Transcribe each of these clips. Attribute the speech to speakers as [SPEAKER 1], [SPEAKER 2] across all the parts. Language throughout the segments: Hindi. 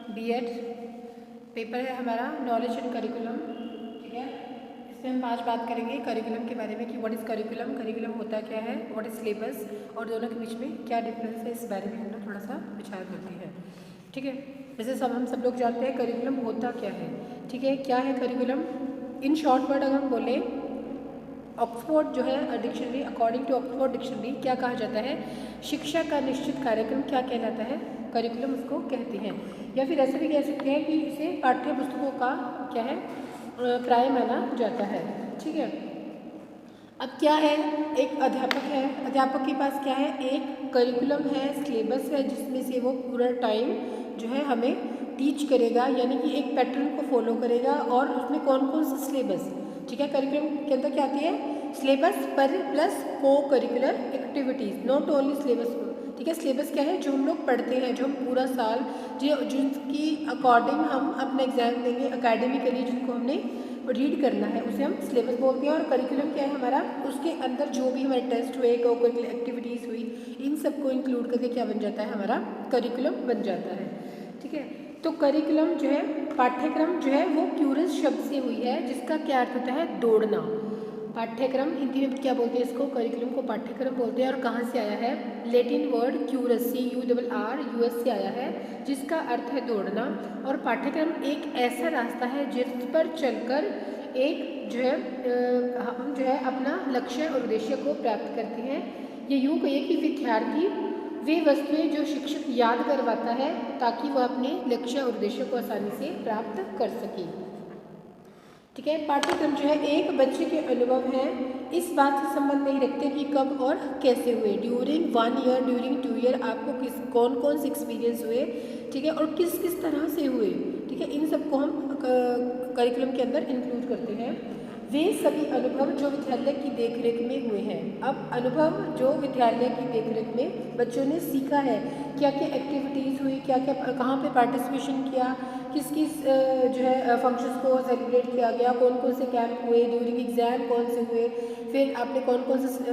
[SPEAKER 1] बीएड पेपर है हमारा नॉलेज एंड करिकुलम, ठीक है। इसमें हम आज बात करेंगे करिकुलम के बारे में कि व्हाट इज़ करिकुलम, करिकुलम होता क्या है, व्हाट इज़ सिलेबस और दोनों के बीच में क्या डिफरेंस है, इस बारे में हम लोग थोड़ा सा विचार करते हैं, ठीक है। वैसे हम सब लोग जानते हैं करिकुलम होता क्या है, ठीक है। क्या है करिकुलम? इन शॉर्ट वर्ड अगर हम बोलें, ऑक्सफोर्ड जो है dictionary, according to Oxford dictionary क्या कहा जाता है, शिक्षा का निश्चित कार्यक्रम क्या कहलाता है, करिकुलम उसको कहते हैं। या फिर ऐसे भी कह सकते हैं कि इसे पाठ्य पुस्तकों का क्या है, प्राय माना जाता है, ठीक है। अब क्या है, एक अध्यापक है, अध्यापक के पास क्या है, एक करिकुलम है, सिलेबस है, जिसमें से वो पूरा टाइम जो है हमें टीच करेगा, यानी कि एक पैटर्न को फॉलो करेगा। और उसमें कौन कौन सा सिलेबस, ठीक है, करिकुलम के अंदर क्या आती है, सिलेबस पर प्लस को curricular activities, not only syllabus, ठीक है। सिलेबस क्या है, जो हम लोग पढ़ते हैं, जो हम पूरा साल जो जिसकी अकॉर्डिंग हम अपना एग्जाम देंगे अकेडमिकली, जिनको हमने रीड करना है, उसे हम सिलेबस बोलते हैं। और करिकुलम क्या है हमारा, उसके अंदर जो भी हमारे टेस्ट हुए, को करिकुलर एक्टिविटीज़ हुई, इन सबको इंक्लूड करके क्या बन जाता है, हमारा करिकुलम बन जाता है, ठीक है। तो करिकुलम जो है, पाठ्यक्रम जो है वो क्यूरस शब्द से हुई है, जिसका क्या अर्थ होता है, दौड़ना। पाठ्यक्रम हिंदी में क्या बोलते हैं इसको, करिकुलम को पाठ्यक्रम बोलते हैं। और कहाँ से आया है, लेटिन वर्ड क्यूरस, CURRUS से आया है, जिसका अर्थ है दौड़ना। और पाठ्यक्रम एक ऐसा रास्ता है जिस पर चलकर एक जो है हम जो है अपना लक्ष्य और उद्देश्य को प्राप्त करते हैं। ये यूँ कहिए कि विद्यार्थी वे वस्तुएं जो शिक्षक याद करवाता है, ताकि वह अपने लक्ष्य और उद्देश्य को आसानी से प्राप्त कर सके, ठीक है। पाठ्यक्रम जो है एक बच्चे के अनुभव हैं, इस बात से संबंध नहीं रखते कि कब और कैसे हुए, ड्यूरिंग 1 ईयर, ड्यूरिंग 2 ईयर, आपको कौन कौन से एक्सपीरियंस हुए, ठीक है, और किस किस तरह से हुए, ठीक है। इन सबको हम करिकुलम के अंदर इंक्लूड करते हैं। वे सभी अनुभव जो विद्यालय की देखरेख में हुए हैं। अब अनुभव जो विद्यालय की देखरेख में बच्चों ने सीखा है, क्या क्या एक्टिविटीज़ हुई, क्या क्या कहाँ पे पार्टिसिपेशन किया, किस किस जो है फंक्शंस को सेलिब्रेट किया गया, कौन कौन से कैंप हुए, ड्यूरिंग एग्जाम कौन से हुए, फिर आपने कौन कौन से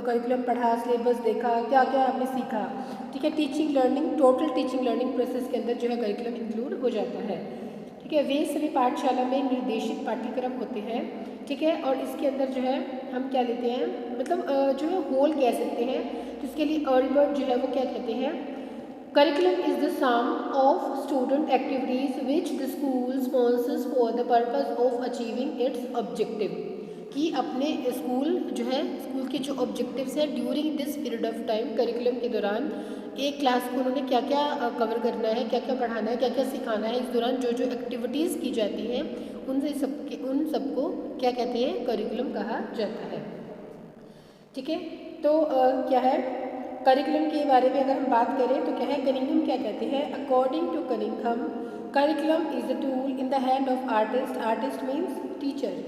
[SPEAKER 1] करिकुलम पढ़ा, सिलेबस देखा, क्या क्या आपने सीखा, ठीक है। Teaching learning, total teaching learning process के अंदर जो है करिकुलम इंक्लूड हो जाता है, ठीक है। वे सभी पाठशाला में निर्देशित पाठ्यक्रम होते हैं, ठीक है। और इसके अंदर जो है हम क्या लेते हैं, मतलब जो है होल कह सकते हैं, तो इसके लिए अर्ली वर्ड जो है वो क्या कहते हैं, curriculum is the sum of student activities which the school sponsors for the purpose of achieving its objective, कि अपने स्कूल जो है, स्कूल के जो ऑब्जेक्टिव्स हैं during this period of time, curriculum के दौरान एक क्लास को उन्होंने क्या क्या कवर करना है, क्या क्या पढ़ाना है, क्या क्या सिखाना है, इस दौरान जो जो एक्टिविटीज़ की जाती हैं उन सबको क्या कहते हैं, करिकुलम कहा जाता है, ठीक है। तो क्या है, करिकुलम के बारे में अगर हम बात करें तो क्या है, कनिंघम क्या कहते हैं, according to Cunningham curriculum is the tool in the hand of artist, artist means teacher,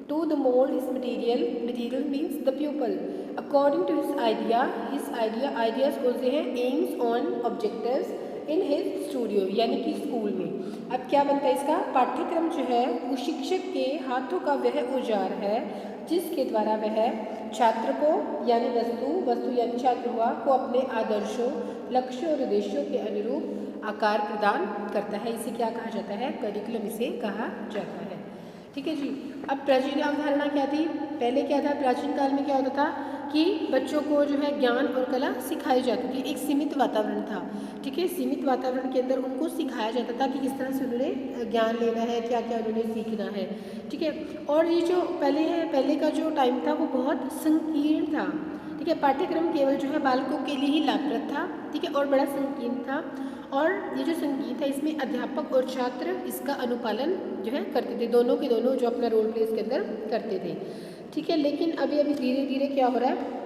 [SPEAKER 1] to the mold his material means the pupil, according to his ideas कौन से हैं, aims on objectives in his studio, यानी कि स्कूल में। अब क्या बनता है इसका, पाठ्यक्रम जो है वो शिक्षक के हाथों का वह औजार है, जिसके द्वारा वह छात्र को यानी वस्तु यानी छात्र हुआ को अपने आदर्शों, लक्ष्यों और उद्देश्यों के अनुरूप आकार प्रदान करता है। इसे क्या कहा जाता है, करिकुलम इसे कहा जाता है, ठीक है जी। अब प्राचीन अवधारणा क्या थी, पहले क्या था, प्राचीन काल में क्या होता था कि बच्चों को जो है ज्ञान और कला सिखाई जाती थी, एक सीमित वातावरण था, ठीक है। सीमित वातावरण के अंदर उनको सिखाया जाता था कि किस तरह से उन्होंने ज्ञान लेना है, क्या क्या उन्होंने सीखना है, ठीक है। और ये जो पहले का जो टाइम था वो बहुत संकीर्ण था, ठीक है। पाठ्यक्रम केवल जो है बालकों के लिए ही लाभप्रद था, ठीक है, और बड़ा संकीर्ण था। और ये जो संगीत है इसमें अध्यापक और छात्र इसका अनुपालन जो है करते थे, दोनों के दोनों जो अपना रोल प्ले इसके अंदर करते थे, ठीक है। लेकिन अभी धीरे धीरे क्या हो रहा है,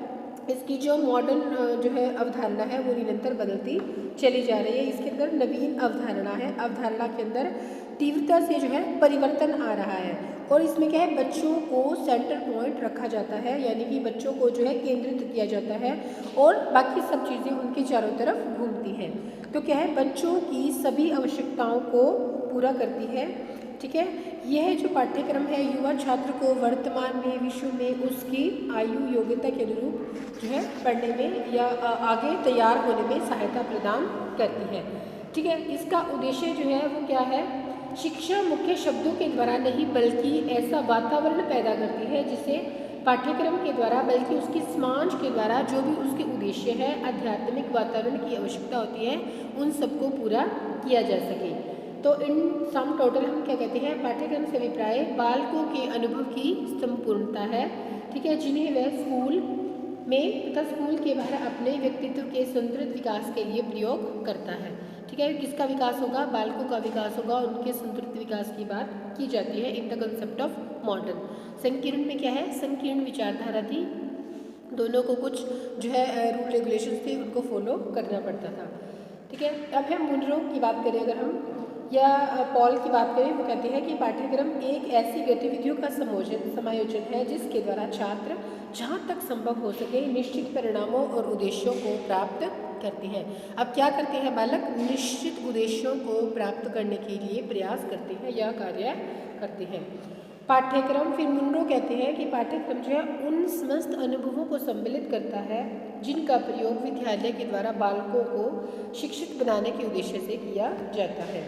[SPEAKER 1] इसकी जो मॉडर्न जो है अवधारणा है वो निरंतर बदलती चली जा रही है। इसके अंदर नवीन अवधारणा है, अवधारणा के अंदर तीव्रता से जो है परिवर्तन आ रहा है। और इसमें क्या है, बच्चों को सेंटर पॉइंट रखा जाता है, यानी कि बच्चों को जो है केंद्रित किया जाता है और बाकी सब चीज़ें उनके चारों तरफ घूमती हैं। तो क्या है, बच्चों की सभी आवश्यकताओं को पूरा करती है, ठीक है। यह जो पाठ्यक्रम है युवा छात्र को वर्तमान में विश्व में उसकी आयु योग्यता के अनुरूप जो है पढ़ने में या आगे तैयार होने में सहायता प्रदान करती है, ठीक है। इसका उद्देश्य जो है वो क्या है, शिक्षा मुख्य शब्दों के द्वारा नहीं बल्कि ऐसा वातावरण पैदा करती है जिसे पाठ्यक्रम के द्वारा बल्कि उसकी समाज के द्वारा जो भी उसके उद्देश्य है, आध्यात्मिक वातावरण की आवश्यकता होती है, उन सबको पूरा किया जा सके। तो इन सम टोटल हम क्या कहते हैं, पाठ्यक्रम से अभिप्राय बालकों के अनुभव की संपूर्णता है, ठीक है, जिन्हें वह स्कूल में तथा स्कूल के बाहर अपने व्यक्तित्व के संतुलित विकास के लिए प्रयोग करता है। ठीक है, किसका विकास होगा, बालकों का विकास होगा, उनके संतुलित विकास की बात की जाती है in the concept of modern. संकीर्ण में क्या है, संकीर्ण विचारधारा थी, दोनों को कुछ जो है रूल रेगुलेशंस थे उनको फॉलो करना पड़ता था। ठीक है, अब हम मुनरो की बात करें अगर हम या पॉल की बात करें, वो कहते हैं कि पाठ्यक्रम एक ऐसी गतिविधियों का समायोजन है जिसके द्वारा छात्र जहाँ तक संभव हो सके निश्चित परिणामों और उद्देश्यों को प्राप्त करते हैं। अब क्या करते हैं बालक, निश्चित उद्देश्यों को प्राप्त करने के लिए प्रयास करते हैं या कार्य करते हैं। पाठ्यक्रम, फिर मुनरो कहते हैं कि पाठ्यक्रम जो है उन समस्त अनुभवों को सम्मिलित करता है जिनका प्रयोग विद्यालय के द्वारा बालकों को शिक्षित बनाने के उद्देश्य से किया जाता है।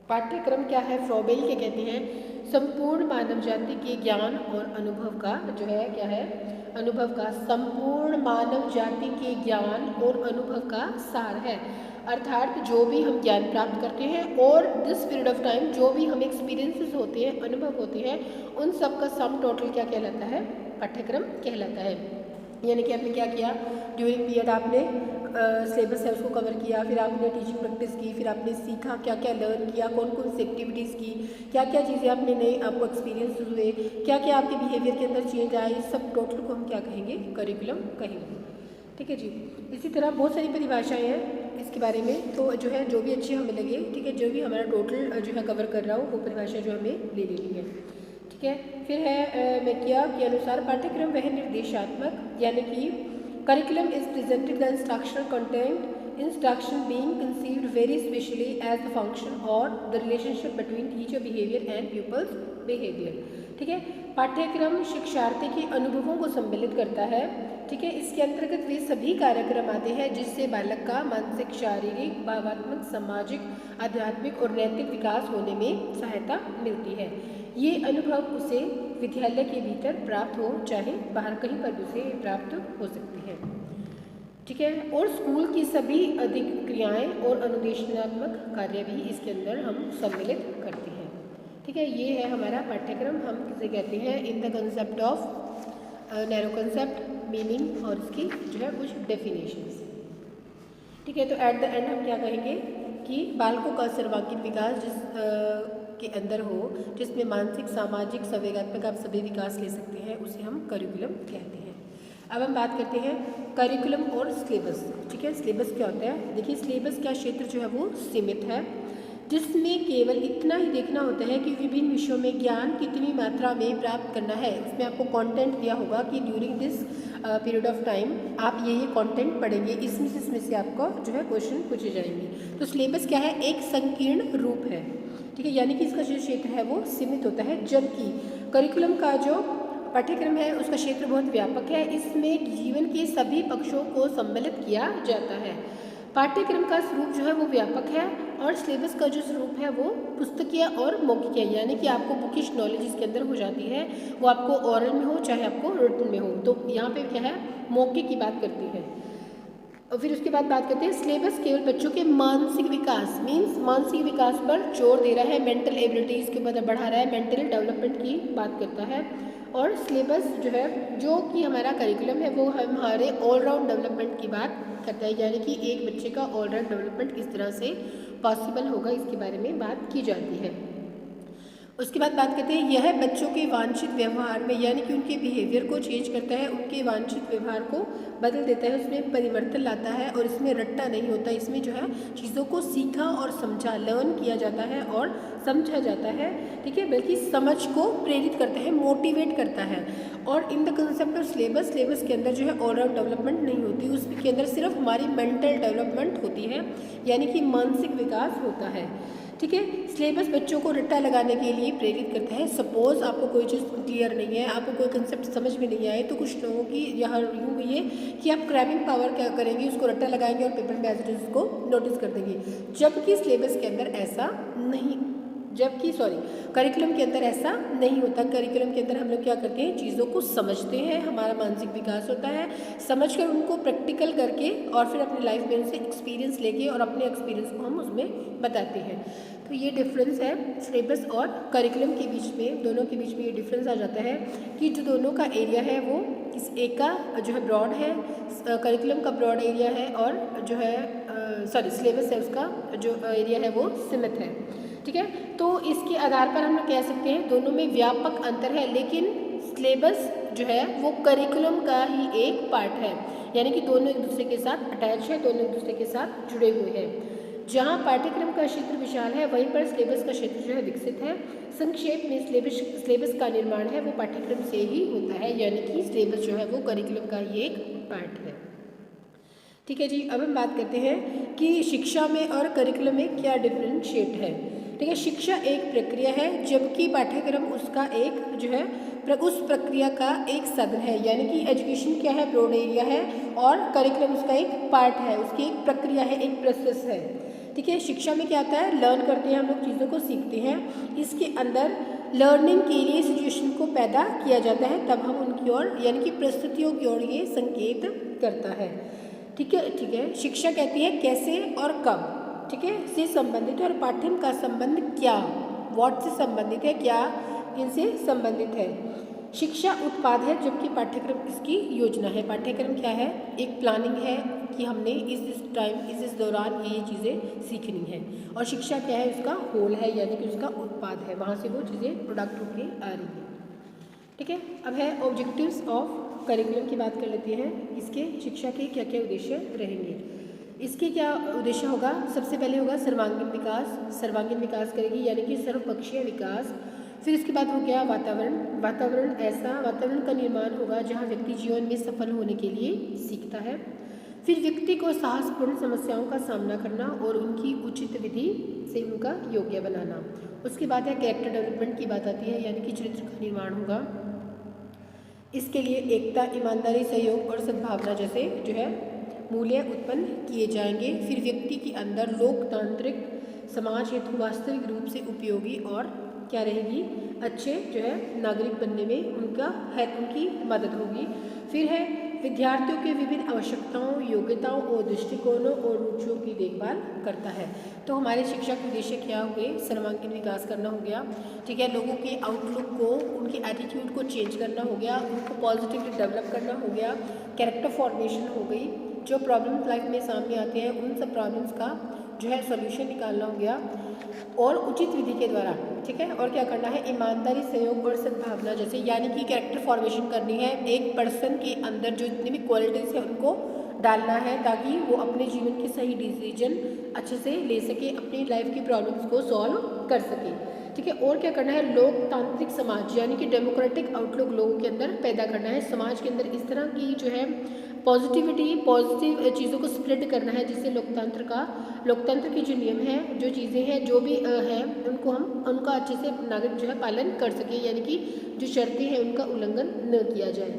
[SPEAKER 1] पाठ्यक्रम क्या है, फ्रॉबेल के कहते हैं संपूर्ण मानव जाति के ज्ञान और अनुभव का जो है क्या है, अनुभव का संपूर्ण मानव जाति के ज्ञान और अनुभव का सार है। अर्थात जो भी हम ज्ञान प्राप्त करते हैं और दिस पीरियड ऑफ टाइम जो भी हम एक्सपीरियंसेस होते हैं, अनुभव होते हैं, उन सब का सम टोटल क्या कहलाता है, पाठ्यक्रम कहलाता है। यानी कि आपने क्या किया, ड्यूरिंग पीरियड आपने सिलेबस है उसको कवर किया, फिर आपने टीचिंग प्रैक्टिस की, फिर आपने सीखा, क्या क्या लर्न किया, कौन कौन सी एक्टिविटीज़ की, क्या क्या चीज़ें आपने नई आपको एक्सपीरियंस हुए, क्या क्या आपके बिहेवियर के अंदर चेंज आए, इस सब टोटल को हम क्या कहेंगे, करिकुलम कहेंगे। ठीक है जी। इसी तरह बहुत सारी परिभाषाएं हैं इसके बारे में, तो जो है जो भी अच्छी हमें लगे, ठीक है, जो भी हमारा टोटल जो है कवर कर रहा हो वो परिभाषा जो हमें ले लेनी है। ठीक है, फिर है मैकिया के अनुसार पाठ्यक्रम वह निर्देशात्मक यानी कि curriculum is presented the instructional content, instruction being conceived very specially as the function or the relationship between teacher behavior and pupils behavior। ठीक है, पाठ्यक्रम शिक्षार्थी के अनुभवों को सम्मिलित करता है। ठीक है, इसके अंतर्गत वे सभी कार्यक्रम आते हैं जिससे बालक का मानसिक, शारीरिक, भावात्मक, सामाजिक, आध्यात्मिक और नैतिक विकास होने में सहायता मिलती है। ये अनुभव उसे विद्यालय के भीतर प्राप्त हो चाहे बाहर कहीं पर उसे प्राप्त हो सकती है। ठीक है, और स्कूल की सभी अधिक क्रियाएँ और अनुदेशनात्मक कार्य भी इसके अंदर हम सम्मिलित करते हैं। ठीक है, ये है हमारा पाठ्यक्रम, हम किसे कहते हैं in the concept of narrow concept, meaning और इसकी जो है कुछ डेफिनेशंस। ठीक है, तो एट द एंड हम क्या कहेंगे कि बालकों का सर्वांगीण विकास के अंदर हो, जिसमें मानसिक, सामाजिक, संवेगात्मक आप सभी विकास ले सकते हैं, उसे हम करिकुलम कहते हैं। अब हम बात करते हैं करिकुलम और सिलेबस। ठीक है, सिलेबस क्या होता है, देखिए सिलेबस का क्षेत्र जो है वो सीमित है, जिसमें केवल इतना ही देखना होता है कि विभिन्न विषयों में ज्ञान कितनी मात्रा में प्राप्त करना है। उसमें आपको कंटेंट दिया होगा कि during this period of time आप ये कंटेंट पढ़ेंगे, इसमें से आपको जो है क्वेश्चन पूछे जाएंगे। तो सिलेबस क्या है, एक संकीर्ण रूप है। ठीक है, यानी कि इसका जो क्षेत्र है वो सीमित होता है, जबकि करिकुलम का जो पाठ्यक्रम है उसका क्षेत्र बहुत व्यापक है, इसमें जीवन के सभी पक्षों को सम्मिलित किया जाता है। पाठ्यक्रम का स्वरूप जो है वो व्यापक है और सिलेबस का जो स्वरूप है वो पुस्तकीय और मौखिक है, यानी कि आपको बुकिश नॉलेज इसके अंदर हो जाती है, वो आपको ओरल में हो चाहे आपको रिटन में हो। तो यहाँ पे क्या है, मौखिक की बात करती है। और फिर उसके बाद बात करते हैं सिलेबस केवल बच्चों के मानसिक विकास मीन्स मानसिक विकास पर जोर दे रहा है, मेंटल एबिलिटीज़ के ऊपर बढ़ा रहा है, मेंटल डेवलपमेंट की बात करता है। और सिलेबस जो है, जो कि हमारा करिकुलम है, वो हमारे ऑलराउंड डेवलपमेंट की बात करता है, यानी कि एक बच्चे का ऑलराउंड डेवलपमेंट किस तरह से पॉसिबल होगा इसके बारे में बात की जाती है। उसके बाद बात करते हैं, यह बच्चों के वांछित व्यवहार में यानी कि उनके बिहेवियर को चेंज करता है, उनके वांछित व्यवहार को बदल देता है, उसमें परिवर्तन लाता है और इसमें रट्टा नहीं होता, इसमें जो है चीज़ों को सीखा और समझा, लर्न किया जाता है और समझा जाता है। ठीक है, बल्कि समझ को प्रेरित करता है, मोटिवेट करता है। और in the concept of syllabus, syllabus के अंदर जो है ऑलराउंड डेवलपमेंट नहीं होती, उसके अंदर सिर्फ हमारी मेंटल डेवलपमेंट होती है, यानी कि मानसिक विकास होता है। ठीक है। सिलेबस बच्चों को रट्टा लगाने के लिए प्रेरित करता है। सपोज आपको कोई चीज़ क्लियर नहीं है, आपको कोई कंसेप्ट समझ में नहीं आए, तो कुछ लोगों की यहाँ यूँ हुई है कि आप क्रैमिंग पावर क्या करेंगे, उसको रट्टा लगाएंगे और पेपर में एज इट इज उसको नोटिस कर देंगे, जबकि सिलेबस के अंदर ऐसा नहीं, करिकुलम के अंदर ऐसा नहीं होता। करिकुलम के अंदर हम लोग क्या करते हैं, चीज़ों को समझते हैं, हमारा मानसिक विकास होता है, समझकर उनको प्रैक्टिकल करके और फिर अपनी लाइफ में उनसे एक्सपीरियंस लेके और अपने एक्सपीरियंस को हम उसमें बताते हैं। तो ये डिफरेंस है सिलेबस और करिकुलम के बीच में, दोनों के बीच में ये डिफरेंस आ जाता है कि जो दोनों का एरिया है वो इस एक का जो है ब्रॉड है, करिकुलम का ब्रॉड एरिया है, और जो है सिलेबस है उसका जो एरिया है वो सीमित है। ठीक है, तो इसके आधार पर हम लोग कह सकते हैं दोनों में व्यापक अंतर है, लेकिन सिलेबस जो है वो करिकुलम का ही एक पार्ट है, यानी कि दोनों एक दूसरे के साथ अटैच है, दोनों एक दूसरे के साथ जुड़े हुए हैं। जहाँ पाठ्यक्रम का क्षेत्र विशाल है वहीं पर सिलेबस का क्षेत्र जो है विकसित है। संक्षेप में सिलेबस का निर्माण है वो पाठ्यक्रम से ही होता है, यानी कि सिलेबस जो है वो करिकुलम का ही एक पार्ट है। ठीक है जी, अब हम बात करते हैं कि शिक्षा में और करिकुलम में क्या डिफरेंशिएट है। ठीक है, शिक्षा एक प्रक्रिया है जबकि पाठ्यक्रम उसका एक जो है उस प्रक्रिया का एक साधन है, यानी कि एजुकेशन क्या है, ब्रॉड एरिया है, और करिकुलम उसका एक पार्ट है, उसकी एक प्रक्रिया है, एक प्रोसेस है। ठीक है, शिक्षा में क्या आता है, लर्न करते हैं हम लोग, चीज़ों को सीखते हैं, इसके अंदर लर्निंग के लिए सिचुएशन को पैदा किया जाता है, तब हम उनकी ओर यानी कि परिस्थितियों की ओर ये संकेत करता है। ठीक है, शिक्षा कहती है कैसे और कब, ठीक है, से संबंधित है, और पाठ्यक्रम का संबंध क्या, व्हाट से संबंधित है, क्या इनसे संबंधित है। शिक्षा उत्पाद है जबकि पाठ्यक्रम इसकी योजना है। पाठ्यक्रम क्या है, एक प्लानिंग है कि हमने इस टाइम इस दौरान ये चीज़ें सीखनी है, और शिक्षा क्या है, उसका होल है, यानी कि उसका उत्पाद है, वहाँ से वो चीज़ें प्रोडक्ट होके आ रही है। ठीक है, अब है ऑब्जेक्टिव्स ऑफ करिकुलम की बात कर लेते हैं। इसके शिक्षा के क्या क्या उद्देश्य रहेंगे। इसके क्या उद्देश्य होगा, सबसे पहले होगा सर्वांगीण विकास करेगी, यानी कि सर्वपक्षीय विकास। फिर इसके बाद हो गया वातावरण का निर्माण होगा जहाँ व्यक्ति जीवन में सफल होने के लिए सीखता है। फिर व्यक्ति को साहसपूर्ण समस्याओं का सामना करना और उनकी उचित विधि से उनका योग्य बनाना। उसके बाद है कैरेक्टर डेवलपमेंट की बात आती है, यानी कि चरित्र का निर्माण होगा। इसके लिए एकता, ईमानदारी, सहयोग और सद्भावना जैसे जो है मूल्य उत्पन्न किए जाएंगे। फिर व्यक्ति के अंदर लोकतांत्रिक समाज हेतु वास्तविक रूप से उपयोगी और क्या रहेगी, अच्छे जो है नागरिक बनने में उनकी मदद होगी। फिर है विद्यार्थियों के विभिन्न आवश्यकताओं, योग्यताओं और दृष्टिकोणों और रुचियों की देखभाल करता है। तो हमारे शिक्षा के उद्देश्य क्या हुए, सर्वांगीण विकास करना हो गया। ठीक है, लोगों के आउटलुक को, उनके एटीट्यूड को चेंज करना हो गया, उनको पॉजिटिवली डेवलप करना हो गया, कैरेक्टर फॉर्मेशन हो गई, जो प्रॉब्लम्स लाइफ में सामने आते हैं उन सब प्रॉब्लम्स का जो है सॉल्यूशन निकालना हो गया, और उचित विधि के द्वारा। ठीक है, और क्या करना है, ईमानदारी, सहयोग और सद्भावना जैसे, यानी कि कैरेक्टर फॉर्मेशन करनी है, एक पर्सन के अंदर जो जितनी भी क्वालिटीज़ है उनको डालना है ताकि वो अपने जीवन के सही डिसीजन अच्छे से ले सके, अपनी लाइफ की प्रॉब्लम्स को सॉल्व कर सके। ठीक है, और क्या करना है, लोकतांत्रिक समाज यानी कि डेमोक्रेटिक आउटलुक लोगों के अंदर पैदा करना है, समाज के अंदर इस तरह की जो है पॉजिटिव चीज़ों को स्प्रेड करना है, जिससे लोकतंत्र के जो नियम हैं, जो चीज़ें हैं, जो भी हैं, उनका अच्छे से नागरिक जो है पालन कर सके, यानी कि जो शर्तें हैं उनका उल्लंघन न किया जाए।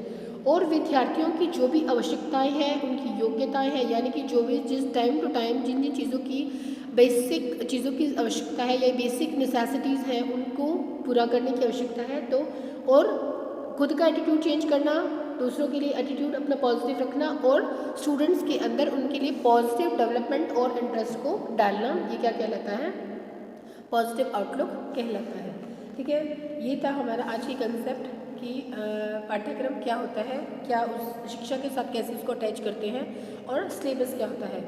[SPEAKER 1] और विद्यार्थियों की जो भी आवश्यकताएं हैं, उनकी योग्यताएं हैं, यानी कि जो भी जिस टाइम टू टाइम जिन जिन चीज़ों की बेसिक चीज़ों की आवश्यकता है या बेसिक नेसेसिटीज़ हैं उनको पूरा करने की आवश्यकता है। तो और खुद का एटीट्यूड चेंज करना, दूसरों के लिए एटीट्यूड अपना पॉजिटिव रखना, और स्टूडेंट्स के अंदर उनके लिए पॉजिटिव डेवलपमेंट और इंटरेस्ट को डालना, ये क्या कहलाता है, पॉजिटिव आउटलुक कहलाता है। ठीक है, ये था हमारा आज की कंसेप्ट कि पाठ्यक्रम क्या होता है, क्या उस शिक्षा के साथ कैसे उसको अटैच करते हैं, और सिलेबस क्या होता है।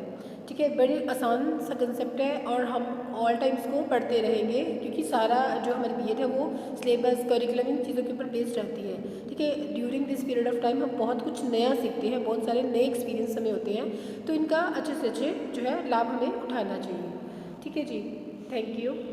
[SPEAKER 1] ठीक है, बड़े आसान सा कंसेप्ट है और हम ऑल टाइम इसको पढ़ते रहेंगे, क्योंकि सारा जो हमारी बीएड है वो सिलेबस, करिकुलम, इन चीज़ों के ऊपर बेस्ड रहती है। ठीक है, during this period of time हम बहुत कुछ नया सीखते हैं, बहुत सारे नए एक्सपीरियंस हमें होते हैं, तो इनका अच्छे से अच्छे जो है लाभ हमें उठाना चाहिए। ठीक है जी, थैंक यू।